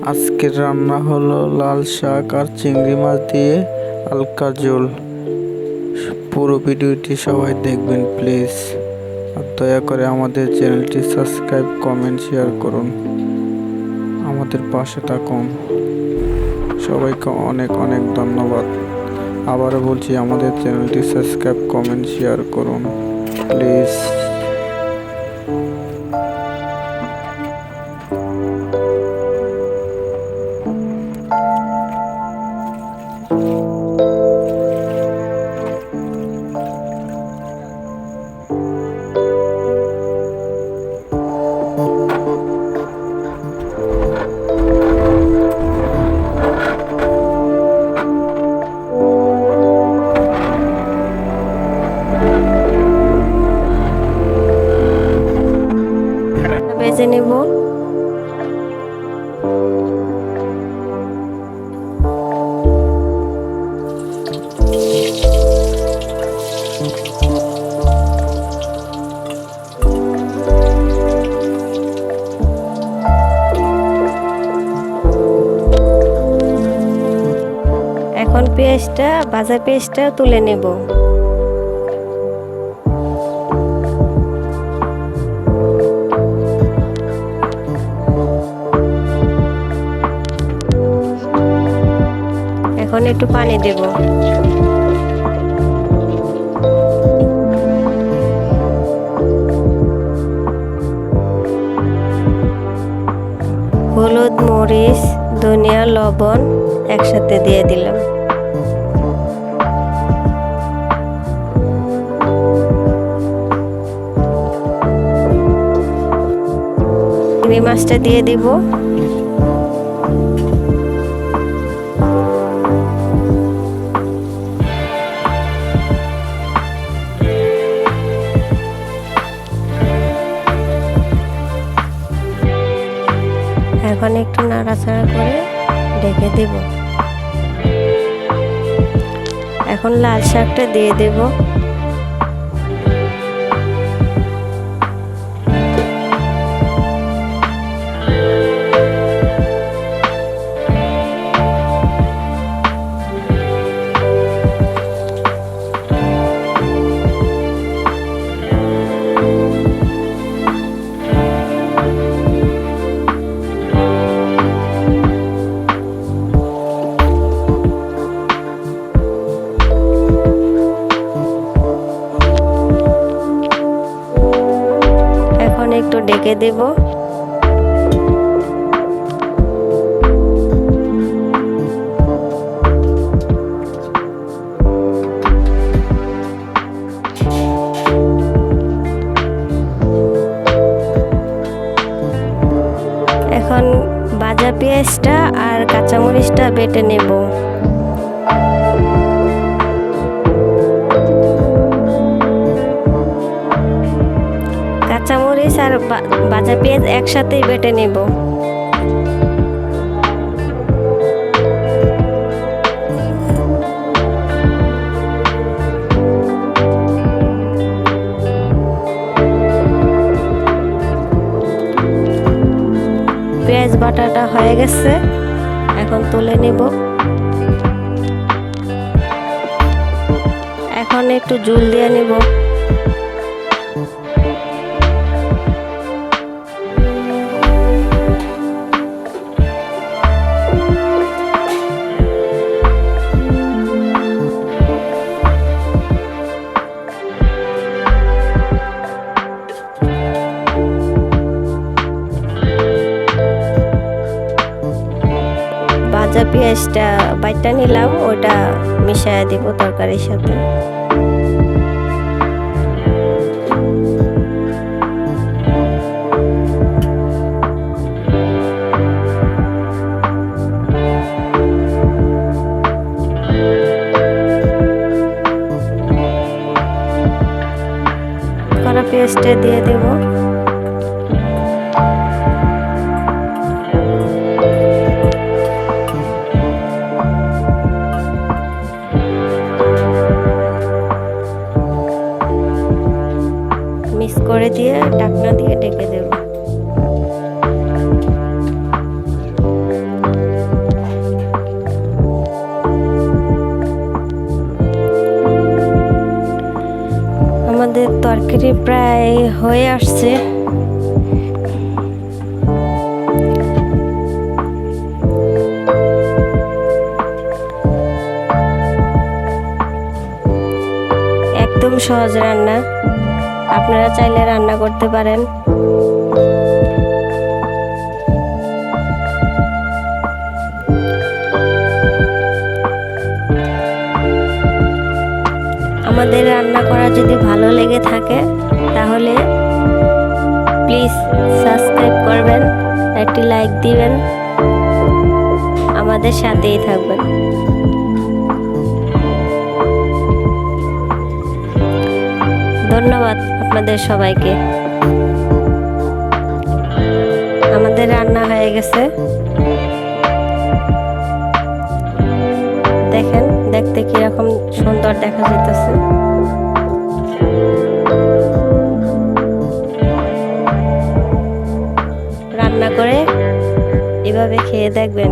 আজকের রান্না হলো লাল শাক আর চিংড়ি মাছ দিয়ে হালকা ঝোল। পুরো ভিডিওটি সবাই দেখবেন প্লিজ, আর দয়া করে আমাদের চ্যানেলটি সাবস্ক্রাইব, কমেন্ট, শেয়ার করুন, আমাদের পাশে থাকুন। সবাইকে অনেক অনেক ধন্যবাদ। আবারও বলছি, আমাদের চ্যানেলটি সাবস্ক্রাইব, কমেন্ট, শেয়ার করুন প্লিজ। ভেজে নেব। এখন ভাজা পেঁয়াজটা তুলে নেব। এখন একটু পানি দেব। হলুদ, মরিচ, ধনিয়া, লবণ একসাথে দিয়ে দিলাম। চিংড়ি মাছটা দিয়ে দিব। এখন একটু নাড়াচাড়া করে ঢেকে দেব। এখন লাল শাকটা দিয়ে দেব। একটু ঢেকে দেব। এখন ভাজা পেঁয়াজটা আর কাঁচামরিচটা বেটে নেব। কাঁচামরিচ আর ভাজা পেঁয়াজ একসাথেই বেটে নেব। পেঁয়াজ বাটাটা হয়ে গেছে, এখন তুলে নেব। এখন একটু ঝোল দিয়ে নেব। ভাজা পেঁয়াজটা বাইটা নিলাম, ওটা মিশিয়ে দিব তরকারির সাথে। করা পেঁয়াজটা দিয়ে দেব। মিক্স করে দিয়ে ঢাকনা দিয়ে ঢেকে দেব। তরকারি প্রায় হয়ে আসছে। একদম সহজ রান্না, আপনারা চাইলে রান্না করতে পারেন। আমাদের রান্না করা যদি ভালো লেগে থাকে তাহলে প্লিজ সাবস্ক্রাইব করবেন, একটি লাইক দিবেন, আমাদের সাথেই থাকবেন। ধন্যবাদ আপনাদের সবাইকে। আমাদের রান্না হয়ে গেছে, দেখেন দেখতে কিরকম সুন্দর দেখা যাইতেছে। রান্না করে এভাবে খেয়ে দেখবেন।